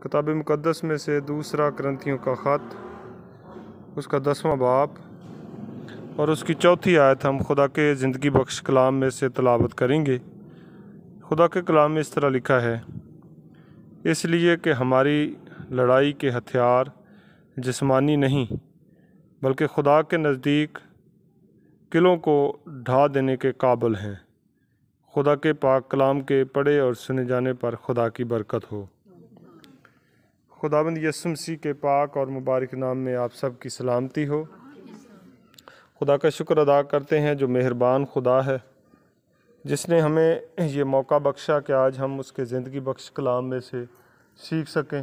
کتاب مقدس میں سے دوسرا کرنتھیوں کا خط، اس کا 10واں باب اور اس کی 4تھی آیت ہم خدا کے زندگی بخش کلام میں سے تلاوت کریں گے۔ خدا کے کلام میں اس طرح لکھا ہے، اس لیے کہ ہماری لڑائی کے ہتھیار جسمانی نہیں بلکہ خدا کے نزدیک قلعوں کو ڈھا دینے کے قابل ہیں۔ خدا کے پاک کلام کے پڑھے اور سنے جانے پر خدا کی برکت ہو۔ خداوند یسوع مسیح کے پاک اور مبارک نام میں آپ سب کی سلامتی ہو۔ خدا کا شکر ادا کرتے ہیں جو مہربان خدا ہے، جس نے ہمیں یہ موقع بخشا کہ آج ہم اس کے زندگی بخش کلام میں سے سیکھ سکیں۔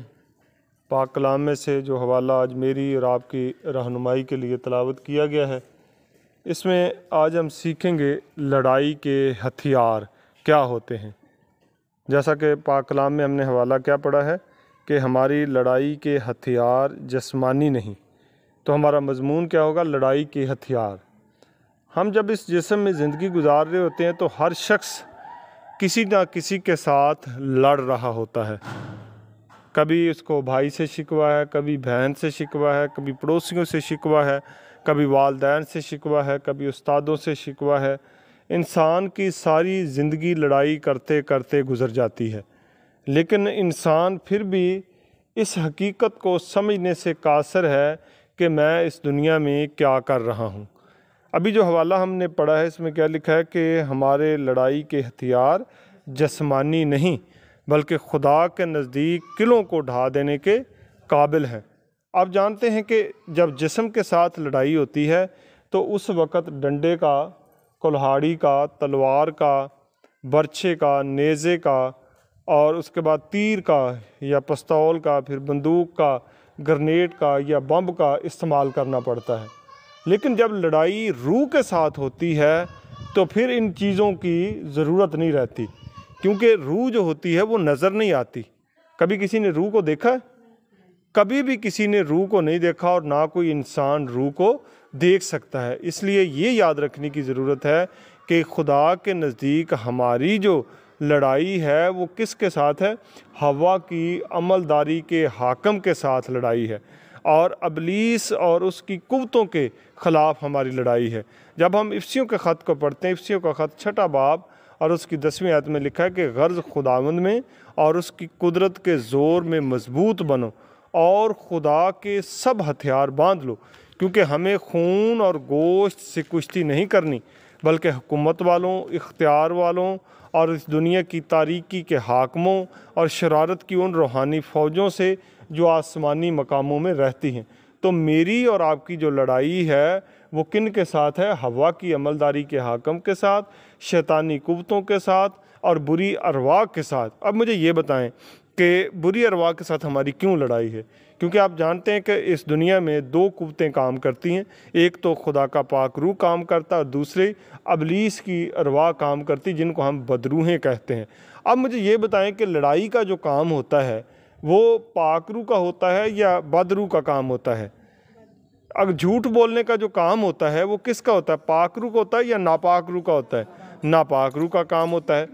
پاک کلام میں سے جو حوالہ آج میری اور آپ کی رہنمائی کے لیے تلاوت کیا گیا ہے، اس میں آج ہم سیکھیں گے لڑائی کے ہتھیار کیا ہوتے ہیں۔ جیسا کہ پاک کلام میں ہم نے حوالہ کیا پڑھا ہے کہ ہماری لڑائی کے ہتھیار جسمانی نہیں، تو ہمارا مضمون کیا ہوگا؟ لڑائی کے ہتھیار۔ ہم جب اس جسم میں زندگی گزار رہے ہوتے ہیں تو ہر شخص کسی نہ کسی کے ساتھ لڑ رہا ہوتا ہے۔ کبھی اس کو بھائی سے شکوہ ہے، کبھی بہن سے شکوہ ہے، کبھی پڑوسیوں سے شکوہ ہے، کبھی والدین سے شکوہ ہے، کبھی استادوں سے شکوہ ہے۔ انسان کی ساری زندگی لڑائی کرتے کرتے گزر جاتی ہے، لیکن انسان پھر بھی اس حقیقت کو سمجھنے سے قاصر ہے کہ میں اس دنیا میں کیا کر رہا ہوں۔ ابھی جو حوالہ ہم نے پڑھا ہے اس میں کیا لکھا ہے کہ ہمارے لڑائی کے ہتھیار جسمانی نہیں بلکہ خدا کے نزدیک قلعوں کو ڈھا دینے کے قابل ہیں۔ آپ جانتے ہیں کہ جب جسم کے ساتھ لڑائی ہوتی ہے تو اس وقت ڈنڈے کا، کلہاڑی کا، تلوار کا، برچھے کا، نیزے کا اور اس کے بعد تیر کا یا پستول کا، پھر بندوق کا، گرنیڈ کا یا بم کا استعمال کرنا پڑتا ہے۔ لیکن جب لڑائی روح کے ساتھ ہوتی ہے تو پھر ان چیزوں کی ضرورت نہیں رہتی، کیونکہ روح جو ہوتی ہے وہ نظر نہیں آتی۔ کبھی کسی نے روح کو دیکھا ہے؟ کبھی بھی کسی نے روح کو نہیں دیکھا، اور نہ کوئی انسان روح کو دیکھ سکتا ہے۔ اس لیے یہ یاد رکھنے کی ضرورت ہے کہ خدا کے نزدیک ہماری جو لڑائی ہے وہ کس کے ساتھ ہے؟ ہوا کی عملداری کے حاکم کے ساتھ لڑائی ہے، اور ابلیس اور اس کی قوتوں کے خلاف ہماری لڑائی ہے۔ جب ہم افسیوں کے خط کو پڑھتے ہیں، افسیوں کا خط 6 باب اور اس کی 10ویں آیت میں لکھا ہے کہ غرض خداوند میں اور اس کی قدرت کے زور میں مضبوط بنو اور خدا کے سب ہتھیار باندھ لو، کیونکہ ہمیں خون اور گوشت سے کشتی نہیں کرنی بلکہ حکومت والوں، اختیار والوں اور اس دنیا کی تاریکی کے حاکموں اور شرارت کی ان روحانی فوجوں سے جو آسمانی مقاموں میں رہتی ہیں۔ تو میری اور آپ کی جو لڑائی ہے وہ کن کے ساتھ ہے؟ ہوا کی عملداری کے حاکم کے ساتھ، شیطانی قوتوں کے ساتھ اور بری ارواح کے ساتھ۔ اب مجھے یہ بتائیں کہ بری ارواح کے ساتھ ہماری کیوں لڑائی ہے؟ کیونکہ آپ جانتے ہیں کہ اس دنیا میں 2 قوتیں کام کرتی ہیں، ایک تو خدا کا پاک روح کام کرتا ہے اور دوسری ابلیس کی ارواح کام کرتی جن کو ہم بدروحیں کہتے ہیں۔ اب مجھے یہ بتائیں کہ لڑائی کا جو کام ہوتا ہے وہ پاک روح کا ہوتا ہے یا بد روح کا کام ہوتا ہے؟ اگر جھوٹ بولنے کا جو کام ہوتا ہے وہ کس کا ہوتا ہے؟ پاک روح کا ہوتا ہے یا ناپاک روح کا ہوتا ہے؟ ناپاک روح کا کام ہوتا ہے۔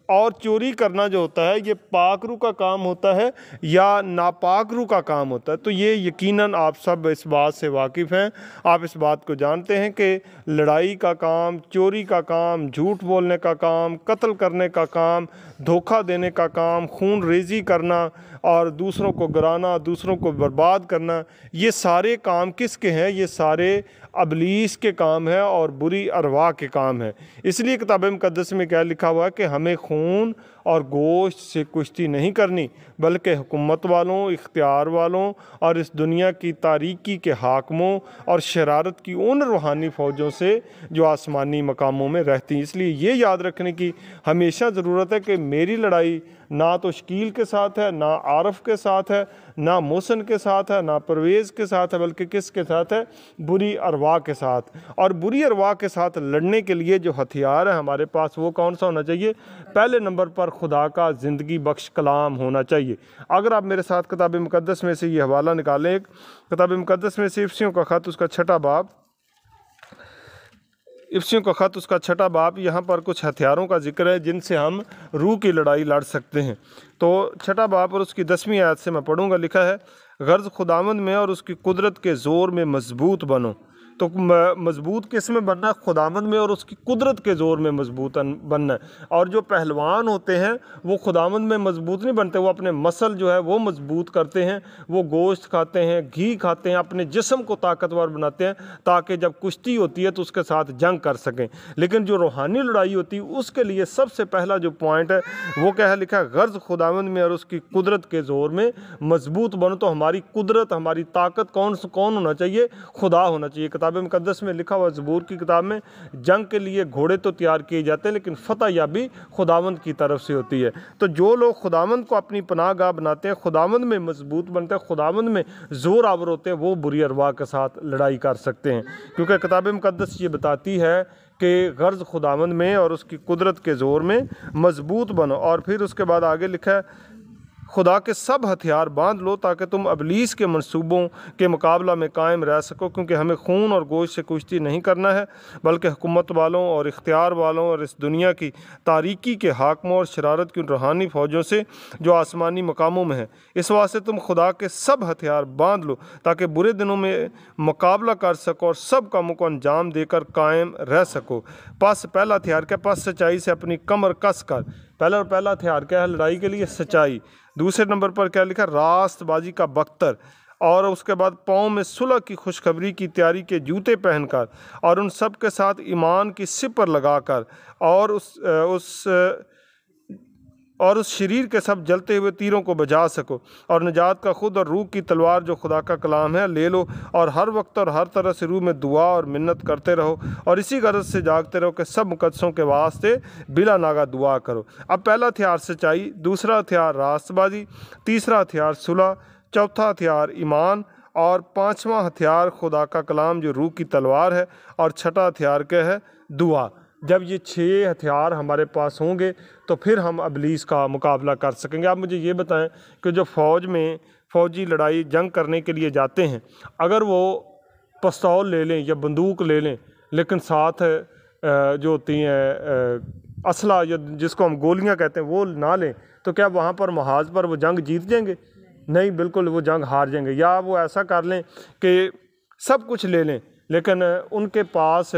اور چوری کرنا جو ہوتا ہے یہ پاک روح کا کام ہوتا ہے یا ناپاک روح کا کام ہوتا ہے؟ تو یہ یقیناً آپ سب اس بات سے واقف ہیں، آپ اس بات کو جانتے ہیں کہ لڑائی کا کام، چوری کا کام، جھوٹ بولنے کا کام، قتل کرنے کا کام، دھوکہ دینے کا کام، خون ریزی کرنا اور دوسروں کو گرانا، دوسروں کو برباد کرنا، یہ سارے کام کس کے ہیں؟ یہ سارے ابلیس کے کام ہیں اور بری ارواح کے کام ہیں۔ اس لیے کتاب مقدس میں کیا لکھا ہوا ہے کہ ہمیں خون اور گوشت سے کشتی نہیں کرنی بلکہ حکومت والوں، اختیار والوں اور اس دنیا کی تاریکی کے حاکموں اور شرارت کی ان روحانی فوجوں سے جو آسمانی مقاموں میں رہتی ہیں۔ اس لیے یہ یاد رکھنے کی ہمیشہ ضرورت ہے کہ میری لڑائی نہ تو شکیل کے ساتھ ہے، نہ عارف کے ساتھ ہے، نہ محسن کے ساتھ ہے، نہ پرویز کے ساتھ ہے، بلکہ کس کے ساتھ ہے؟ بری ارواح کے ساتھ۔ اور بری ارواح کے ساتھ لڑنے کے لیے جو ہتھیار ہے ہمارے پاس وہ کون سا ہونا چاہیے؟ پہلے نمبر پر خدا کا زندگی بخش کلام ہونا چاہیے۔ اگر آپ میرے ساتھ کتاب مقدس میں سے یہ حوالہ نکالیں، کتاب مقدس میں سے افسیوں کا خط اس کا 6 باب इफ्सियों का ख़त उसका 6वां बाब, यहाँ पर कुछ हथियारों का जिक्र है जिनसे हम रूह की लड़ाई लड़ सकते हैं। तो 6वां बाब और उसकी 10वीं आयत से मैं पढ़ूँगा। लिखा है, गर्ज खुदावंद में और उसकी कुदरत के ज़ोर में मजबूत बनो। तो मजबूत किस में बनना है? खुदावंद में और उसकी कुदरत के ज़ोर में मजबूत बनना है। और जो पहलवान होते हैं वो खुदावंद में मजबूत नहीं बनते, वो अपने मसल जो है वो मजबूत करते हैं, वो गोश्त खाते हैं, घी खाते हैं, अपने जिस्म को ताकतवर बनाते हैं ताकि जब कुश्ती होती है तो उसके साथ जंग कर सकें। लेकिन जो रूहानी लड़ाई होती है उसके लिए सबसे पहला जो पॉइंट है वो क्या है? लिखा है, गर्ज खुदावंद में और उसकी कुदरत के ज़ोर में मजबूत बनो। तो हमारी कुदरत, हमारी ताकत कौन होना चाहिए? खुदा होना चाहिए। किताब मुकद्दस में लिखा हुआ, ज़बूर की किताब में, जंग के लिए घोड़े तो तैयार किए जाते हैं लेकिन फतह याबी खुदावंद की तरफ से होती है। तो जो लोग खुदावंद को अपनी पनाहगाह बनाते हैं, खुदावंद में मजबूत बनते हैं, खुदावंद में ज़ोर आवर होते हैं, वो बुरी अरवाह के साथ लड़ाई कर सकते हैं। क्योंकि किताब मुकद्दस ये बताती है कि गर्ज खुदावंद में और उसकी कुदरत के ज़ोर में मजबूत बनो। और फिर उसके बाद आगे लिखा है, खुदा के सब हथियार बांध लो ताकि तुम इब्लीस के मंसूबों के मुकाबला में कायम रह सको। क्योंकि हमें खून और गोश्त से कुश्ती नहीं करना है बल्कि हुकूमत वालों और इख्तियार वालों और इस दुनिया की तारीकी के हाकमों और शरारत की रूहानी फ़ौजों से जो आसमानी मकामों में है। इस वास्ते तुम खुदा के सब हथियार बांध लो ताकि बुरे दिनों में मुकाबला कर सको और सब कामों को अंजाम देकर कायम रह सको। पस पहला हथियार क्या? पस सच्चाई से अपनी कमर कस कर। पहला हथियार क्या है लड़ाई के लिए? सच्चाई। दूसरे नंबर पर क्या लिखा? रास्तबाजी का बख्तर। और उसके बाद पाँव में सुलह की खुशखबरी की तैयारी के जूते पहनकर और उन सब के साथ ईमान की सिपर लगाकर और उस शरीर के सब जलते हुए तीरों को बजा सको और निजात का खुद और रूह की तलवार जो खुदा का कलाम है ले लो और हर वक्त और हर तरह से रूह में दुआ और मिन्नत करते रहो और इसी गरज से जागते रहो कि सब मुकद्दसों के वास्ते बिला नागा दुआ करो। अब पहला हथियार सच्चाई, दूसरा हथियार रास्तबाजी, तीसरा हथियार सुलह, चौथा हथियार ईमान और पाँचवा हथियार खुदा का कलाम जो रूह की तलवार है और छठा हथियार क्या है? दुआ। जब ये 6 हथियार हमारे पास होंगे तो फिर हम इब्लीस का मुकाबला कर सकेंगे। आप मुझे ये बताएं कि जो फ़ौजी लड़ाई जंग करने के लिए जाते हैं, अगर वो पिस्तौल ले लें या बंदूक ले लें लेकिन साथ जो होती हैं असला या जिसको हम गोलियां कहते हैं वो ना लें, तो क्या वहाँ पर महाज पर वो जंग जीत जाएंगे? नहीं, बिल्कुल वो जंग हार जाएंगे। या वो ऐसा कर लें कि सब कुछ ले लें लेकिन उनके पास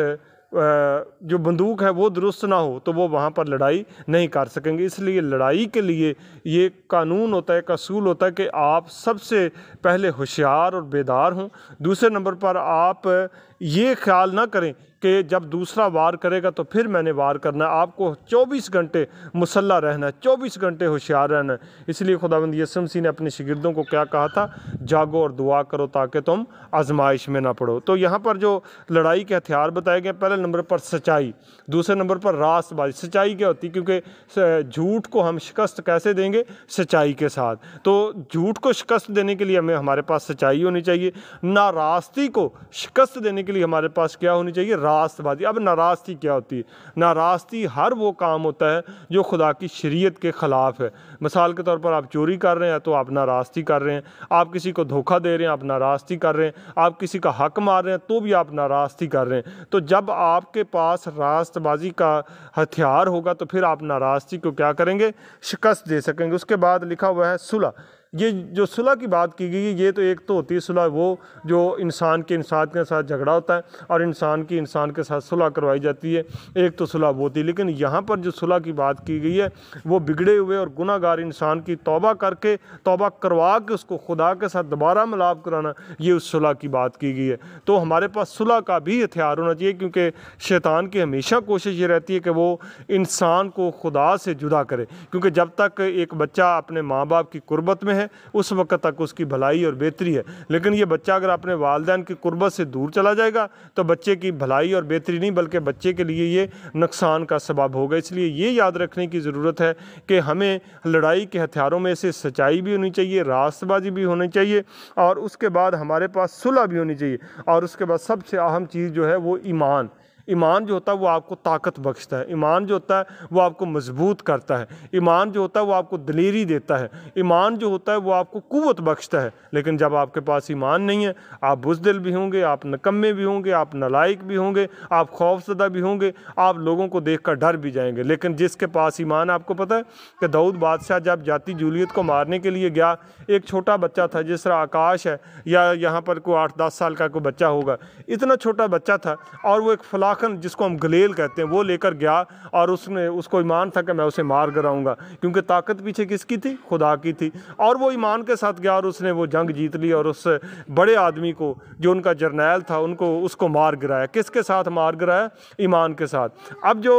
जो बंदूक है वो दुरुस्त ना हो तो वो वहाँ पर लड़ाई नहीं कर सकेंगे। इसलिए लड़ाई के लिए ये कानून होता है, असूल होता है कि आप सबसे पहले होशियार और बेदार हों। दूसरे नंबर पर आप ये ख्याल ना करें कि जब दूसरा वार करेगा तो फिर मैंने वार करना है। आपको 24 घंटे मुसल्ला रहना है, 24 घंटे होशियार रहना है। इसलिए खुदावंद यीशु मसीह ने अपने शागिर्दों को क्या कहा था? जागो और दुआ करो ताकि तुम आजमाइश में ना पड़ो। तो यहाँ पर जो लड़ाई के हथियार बताए गए, पहले नंबर पर सच्चाई, दूसरे नंबर पर रास्तबाजी। सच्चाई क्या होती है? क्योंकि झूठ को हम शिकस्त कैसे देंगे? सच्चाई के साथ। तो झूठ को शिकस्त देने के लिए हमारे पास सच्चाई होनी चाहिए। नाराज़गी को शिकस्त देने के लिए हमारे पास क्या होनी चाहिए? रास्तबाजी। अब नाराज़गी क्या होती है? नाराज़गी हर वो काम होता है जो खुदा की शरीयत के ख़िलाफ़ है। मिसाल के तौर पर आप चोरी कर रहे हैं तो आप नाराज़गी कर रहे हैं, आप किसी को धोखा दे रहे हैं आप नाराज़गी कर रहे हैं, आप किसी का हक मार रहे हैं तो भी आप नाराज़गी कर रहे हैं। तो जब आपके पास रास्तबाजी का हथियार होगा तो फिर आप नाराज़गी को क्या करेंगे? शिकस्त दे सकेंगे। उसके बाद लिखा हुआ है सुलह। ये जो सुलह की बात की गई है, ये तो एक तो होती है सुलह वो जो इंसान के साथ झगड़ा होता है और इंसान के साथ सुलह करवाई जाती है, एक तो सुलह वो थी। लेकिन यहाँ पर जो सुलह की बात की गई है वो बिगड़े हुए और गुनाहगार इंसान की तौबा करवा के उसको खुदा के साथ दोबारा मिलाप कराना, ये उस सुलह की बात की गई है। तो हमारे पास सुलह का भी हथियार होना चाहिए क्योंकि शैतान की हमेशा कोशिश ये रहती है कि वो इंसान को खुदा से जुदा करे। क्योंकि जब तक एक बच्चा अपने माँ बाप की कुर्बत में है उस वक्त तक उसकी भलाई और बेहतरी है, लेकिन ये बच्चा अगर अपने वालिदैन की कुर्बत से दूर चला जाएगा तो बच्चे की भलाई और बेहतरी नहीं बल्कि बच्चे के लिए ये नुकसान का सबब होगा। इसलिए ये याद रखने की ज़रूरत है कि हमें लड़ाई के हथियारों में से सच्चाई भी होनी चाहिए, रास्तबाजी भी होनी चाहिए और उसके बाद हमारे पास सुलह भी होनी चाहिए और उसके बाद सबसे अहम चीज़ जो है वो ईमान। ईमान जो होता है वो आपको ताकत बख्शता है, ईमान जो होता है वो आपको मजबूत करता है, ईमान जो होता है वो आपको दलेरी देता है, ईमान जो होता है वो आपको कुव्वत बख्शता है। लेकिन जब आपके पास ईमान नहीं है, आप बुज़दिल भी होंगे, आप नकम्मे भी होंगे, आप नालायक भी होंगे, आप खौफज़दा भी होंगे, आप लोगों को देखकर डर भी जाएंगे। लेकिन जिसके पास ईमान, आपको पता है कि दाऊद बादशाह जब जाती जूलियत को मारने के लिए गया, एक छोटा बच्चा था, जिस तरह आकाश है या यहाँ पर कोई 8-10 साल का कोई बच्चा होगा, इतना छोटा बच्चा था, और वो एक फलाखन जिसको हम गलेल कहते हैं वो लेकर गया, और उसको ईमान था कि मैं उसे मार गिराऊंगा, क्योंकि ताकत पीछे किसकी थी? खुदा की थी। और वो ईमान के साथ गया और उसने वो जंग जीत ली, और उस बड़े आदमी को जो उनका जर्नैल था उसको मार गिराया। किसके साथ मार गिराया? ईमान के साथ। अब जो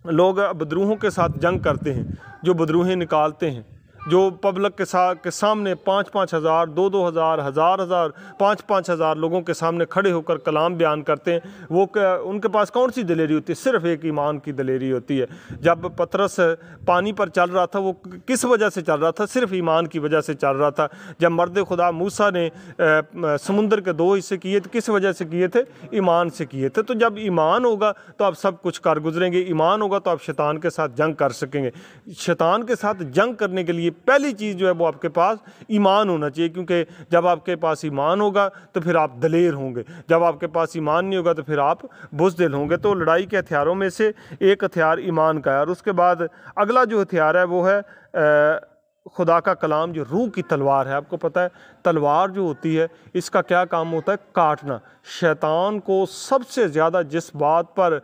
लोग बदरूहों के साथ जंग करते हैं, जो बदरूहें निकालते हैं, जो पब्लिक के सामने 5-5 हज़ार, 2-2 हज़ार, हज़ार 5-5 हज़ार लोगों के सामने खड़े होकर कलाम बयान करते हैं, वो उनके पास कौन सी दलेरी होती है? सिर्फ़ एक ईमान की दलेरी होती है। जब पतरस पानी पर चल रहा था, वो किस वजह से चल रहा था? सिर्फ़ ईमान की वजह से चल रहा था। जब मर्द खुदा मूसा ने समुंदर के 2 हिस्से किए थे, किस वजह से किए थे? ईमान से किए थे। तो जब ईमान होगा तो आप सब कुछ कर गुजरेंगे, ईमान होगा तो आप शैतान के साथ जंग कर सकेंगे। शैतान के साथ जंग करने के लिए पहली चीज़ जो है वो आपके पास ईमान होना चाहिए, क्योंकि जब आपके पास ईमान होगा तो फिर आप दलेर होंगे, जब आपके पास ईमान नहीं होगा तो फिर आप बुज़दिल होंगे। तो लड़ाई के हथियारों में से एक हथियार ईमान का है। और उसके बाद अगला जो हथियार है वो है खुदा का कलाम, जो रूह की तलवार है। आपको पता है तलवार जो होती है इसका क्या काम होता है? काटना। शैतान को सबसे ज़्यादा जिस बात पर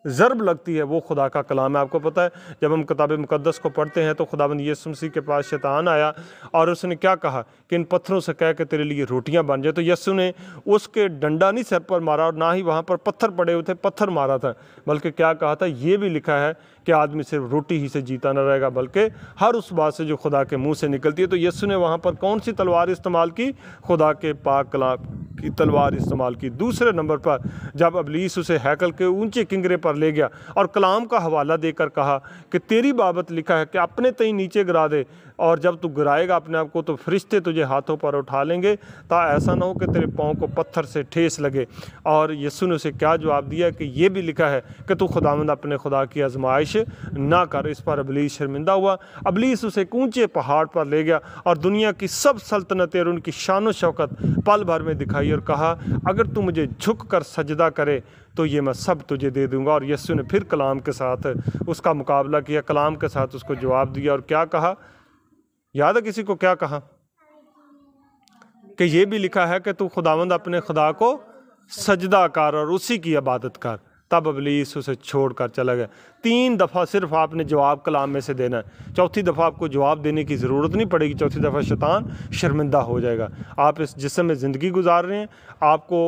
ज़रब लगती है वो खुदा का कलाम है। आपको पता है जब हम किताब मुक़द्दस को पढ़ते हैं तो खुदावंद यीशु मसीह के पास शैतान आया और उसने क्या कहा कि इन पत्थरों से कह के तेरे लिए रोटियां बन जाए। तो यीशु ने उसके डंडा नहीं सर पर मारा और ना ही वहाँ पर पत्थर पड़े हुए थे पत्थर मारा था, बल्कि क्या कहा था? ये भी लिखा है कि आदमी सिर्फ रोटी ही से जीता न रहेगा बल्कि हर उस बात से जो खुदा के मुंह से निकलती है। तो यीशु ने वहाँ पर कौन सी तलवार इस्तेमाल की? खुदा के पाक कलाम की तलवार इस्तेमाल की। दूसरे नंबर पर जब इब्लीस उसे हैकल के ऊंचे किंगरे पर ले गया और कलाम का हवाला देकर कहा कि तेरी बाबत लिखा है कि अपने तई नीचे गिरा दे, और जब तू गिराएगा अपने आप को तो फरिश्ते तुझे हाथों पर उठा लेंगे, ता ऐसा ना हो कि तेरे पाँव को पत्थर से ठेस लगे। और यीशु ने उसे क्या जवाब दिया कि ये भी लिखा है कि तू खुदावंद अपने खुदा की आजमाइश ना कर। इस पर इब्लीस शर्मिंदा हुआ। इब्लीस उसे एक ऊंचे पहाड़ पर ले गया और दुनिया की सब सल्तनतें और उनकी शान व शौकत पल भर में दिखाई और कहा अगर तू मुझे झुक कर सजदा करे तो ये मैं सब तुझे दे दूंगा। और यीशु ने फिर कलाम के साथ उसका मुकाबला किया, कलाम के साथ उसको जवाब दिया और क्या कहा? याद है किसी को क्या कहा? कि ये भी लिखा है कि तू खुदावंद अपने खुदा को सजदा कर और उसी की इबादत कर। तब इब्लीस उसे छोड़कर चला गया। 3 दफ़ा सिर्फ आपने जवाब कलाम में से देना है, चौथी दफ़ा आपको जवाब देने की ज़रूरत नहीं पड़ेगी। चौथी दफ़ा शैतान शर्मिंदा हो जाएगा। आप इस जिस्म में ज़िंदगी गुजार रहे हैं, आपको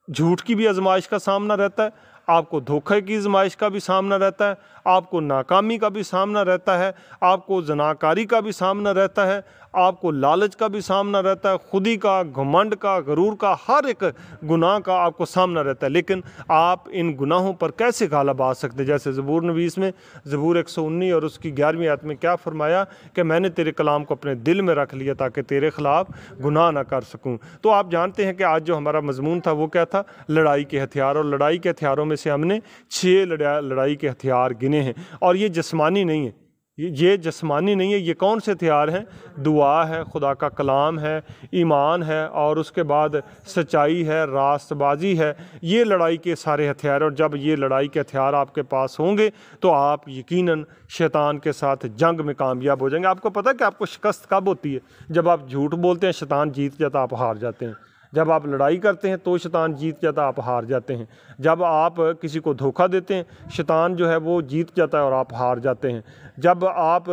झूठ की भी आजमाइश का सामना रहता है, आपको धोखे की आजमाइश का भी सामना रहता है, आपको नाकामी का भी सामना रहता है, आपको जनाकारी का भी सामना रहता है, आपको लालच का भी सामना रहता है, खुदी का, घमंड का, गरूर का, हर एक गुनाह का आपको सामना रहता है। लेकिन आप इन गुनाहों पर कैसे गालिब आ सकते? जैसे ज़बूर नवीस में ज़बूर 119 और उसकी 11वीं आयत में क्या फरमाया कि मैंने तेरे कलाम को अपने दिल में रख लिया ताकि तेरे ख़िलाफ़ गुनाह ना कर सकूं। तो आप जानते हैं कि आज जो हमारा मजमून था वो क्या था? लड़ाई के हथियार। और लड़ाई के हथियारों में से हमने 6 लड़ाई के हथियार गिने हैं। और ये जिस्मानी नहीं है, ये जिस्मानी नहीं है। ये कौन से हथियार हैं? दुआ है, खुदा का कलाम है, ईमान है, और उसके बाद सच्चाई है, रास्तबाजी है। ये लड़ाई के सारे हथियार। और जब ये लड़ाई के हथियार आपके पास होंगे तो आप यकीनन शैतान के साथ जंग में कामयाब हो जाएंगे। आपको पता है कि आपको शिकस्त कब होती है? जब आप झूठ बोलते हैं, शैतान जीत जाता, आप हार जाते हैं। जब आप लड़ाई करते हैं तो शैतान जीत जाता, आप हार जाते हैं। जब आप किसी को धोखा देते हैं, शैतान जो है वो जीत जाता है और आप हार जाते हैं। जब आप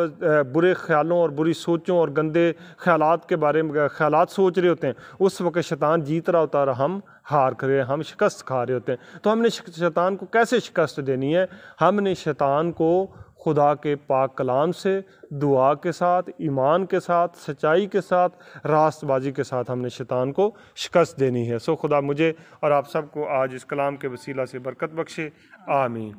बुरे ख्यालों और बुरी सोचों और गंदे ख्यालात के बारे में ख्यालात सोच रहे होते हैं, उस वक्त शैतान जीत रहा होता है और हम हार कर रहे हैं, हम शिकस्त खा रहे होते हैं। तो हमने शैतान को कैसे शिकस्त देनी है? हमने शैतान को खुदा के पाक कलाम से, दुआ के साथ, ईमान के साथ, सच्चाई के साथ, रास्तबाजी के साथ हमने शैतान को शिकस्त देनी है। सो खुदा मुझे और आप सबको आज इस कलाम के वसीला से बरकत बख्शे। आमीन।